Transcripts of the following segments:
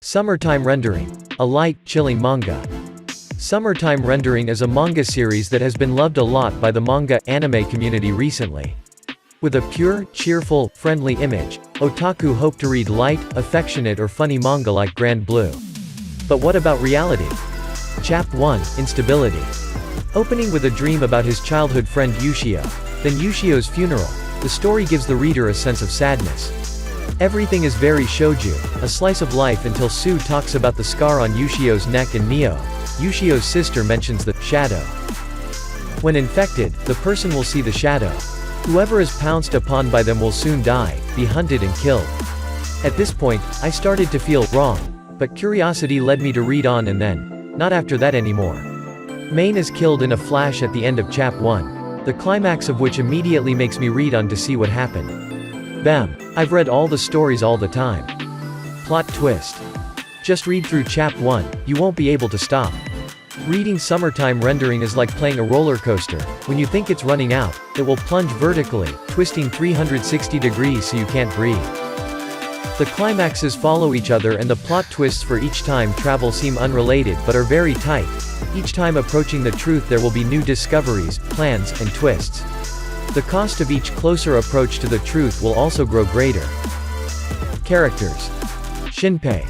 Summertime Rendering, a light, chilling manga. Summertime Rendering is a manga series that has been loved a lot by the manga anime community recently. With a pure, cheerful, friendly image, otaku hope to read light, affectionate or funny manga like Grand Blue. But what about reality? Chap 1, Instability. Opening with a dream about his childhood friend Yushio. Then Yushio's funeral. The story gives the reader a sense of sadness. Everything is very shoujo, a slice of life until Sue talks about the scar on Yushio's neck and Mio, Yushio's sister, mentions the shadow. When infected, the person will see the shadow. Whoever is pounced upon by them will soon die, be hunted and killed. At this point, I started to feel wrong, but curiosity led me to read on and then, not after that anymore. Main is killed in a flash at the end of Chap 1, the climax of which immediately makes me read on to see what happened. Bam! I've read all the stories all the time. Plot twist. Just read through Chap 1, you won't be able to stop. Reading Summertime Rendering is like playing a roller coaster. When you think it's running out, it will plunge vertically, twisting 360 degrees so you can't breathe. The climaxes follow each other and the plot twists for each time travel seem unrelated but are very tight. Each time approaching the truth there will be new discoveries, plans, and twists. The cost of each closer approach to the truth will also grow greater. Characters. Shinpei.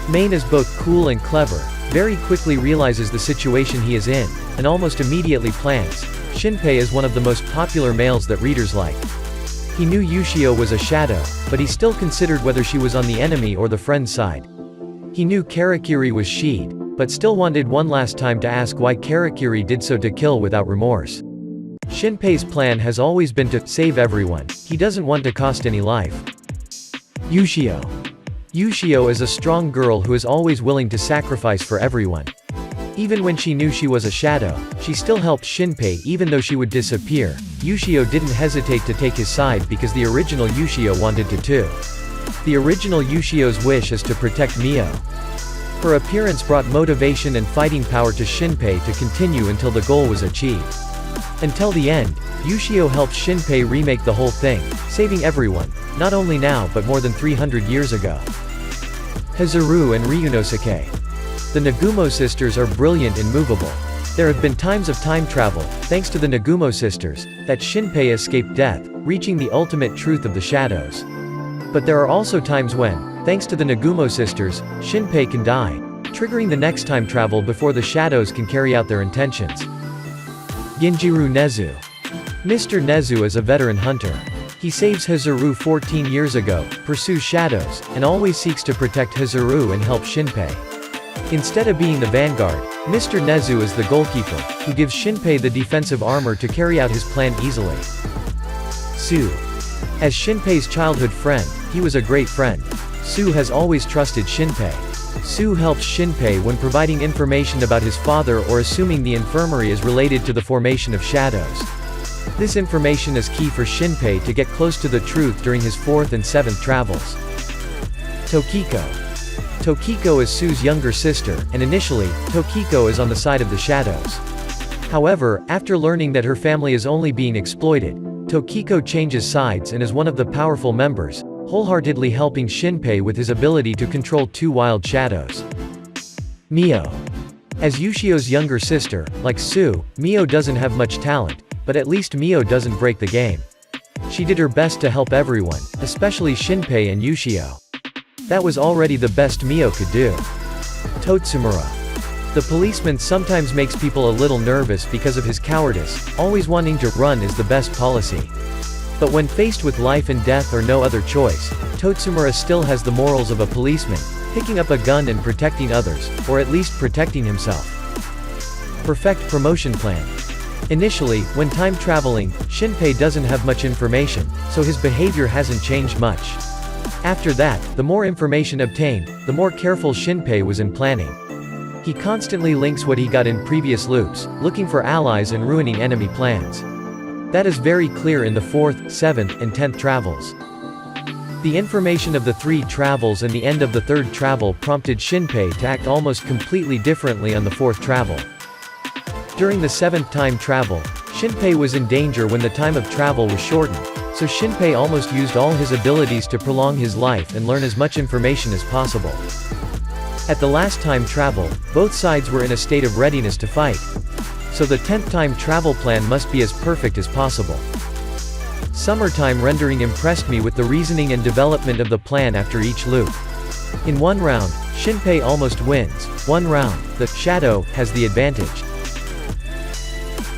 Main is both cool and clever, very quickly realizes the situation he is in, and almost immediately plans. Shinpei is one of the most popular males that readers like. He knew Yushio was a shadow, but he still considered whether she was on the enemy or the friend's side. He knew Karakiri was Sheed, but still wanted one last time to ask why Karakiri did so, to kill without remorse. Shinpei's plan has always been to save everyone. He doesn't want to cost any life. Yushio. Yushio is a strong girl who is always willing to sacrifice for everyone. Even when she knew she was a shadow, she still helped Shinpei even though she would disappear. Yushio didn't hesitate to take his side because the original Yushio wanted to too. The original Yushio's wish is to protect Mio. Her appearance brought motivation and fighting power to Shinpei to continue until the goal was achieved. Until the end, Yushio helped Shinpei remake the whole thing, saving everyone, not only now but more than 300 years ago. Hizuru and Ryunosuke. The Nagumo sisters are brilliant and movable. There have been times of time travel, thanks to the Nagumo sisters, that Shinpei escaped death, reaching the ultimate truth of the shadows. But there are also times when, thanks to the Nagumo sisters, Shinpei can die, triggering the next time travel before the shadows can carry out their intentions. Genjiro Nezu. Mr. Nezu is a veteran hunter. He saves Hizuru 14 years ago, pursues shadows, and always seeks to protect Hizuru and help Shinpei. Instead of being the vanguard, Mr. Nezu is the goalkeeper, who gives Shinpei the defensive armor to carry out his plan easily. Sue. As Shinpei's childhood friend, he was a great friend. Sue has always trusted Shinpei. Sue helps Shinpei when providing information about his father or assuming the infirmary is related to the formation of shadows. This information is key for Shinpei to get close to the truth during his 4th and 7th travels. Tokiko. Tokiko is Sue's younger sister, and initially, Tokiko is on the side of the shadows. However, after learning that her family is only being exploited, Tokiko changes sides and is one of the powerful members, wholeheartedly helping Shinpei with his ability to control 2 wild shadows. Mio. As Yushio's younger sister, like Sue, Mio doesn't have much talent, but at least Mio doesn't break the game. She did her best to help everyone, especially Shinpei and Yushio. That was already the best Mio could do. Totsumura. The policeman sometimes makes people a little nervous because of his cowardice, always wanting to run is the best policy. But when faced with life and death or no other choice, Totsumura still has the morals of a policeman, picking up a gun and protecting others, or at least protecting himself. Perfect promotion plan. Initially, when time traveling, Shinpei doesn't have much information, so his behavior hasn't changed much. After that, the more information obtained, the more careful Shinpei was in planning. He constantly links what he got in previous loops, looking for allies and ruining enemy plans. That is very clear in the 4th, 7th, and 10th travels. The information of the 3 travels and the end of the 3rd travel prompted Shinpei to act almost completely differently on the 4th travel. During the 7th time travel, Shinpei was in danger when the time of travel was shortened, so Shinpei almost used all his abilities to prolong his life and learn as much information as possible. At the last time travel, both sides were in a state of readiness to fight. So the 10th time travel plan must be as perfect as possible. Summertime rendering impressed me with the reasoning and development of the plan after each loop. In one round, Shinpei almost wins. One round, the shadow has the advantage.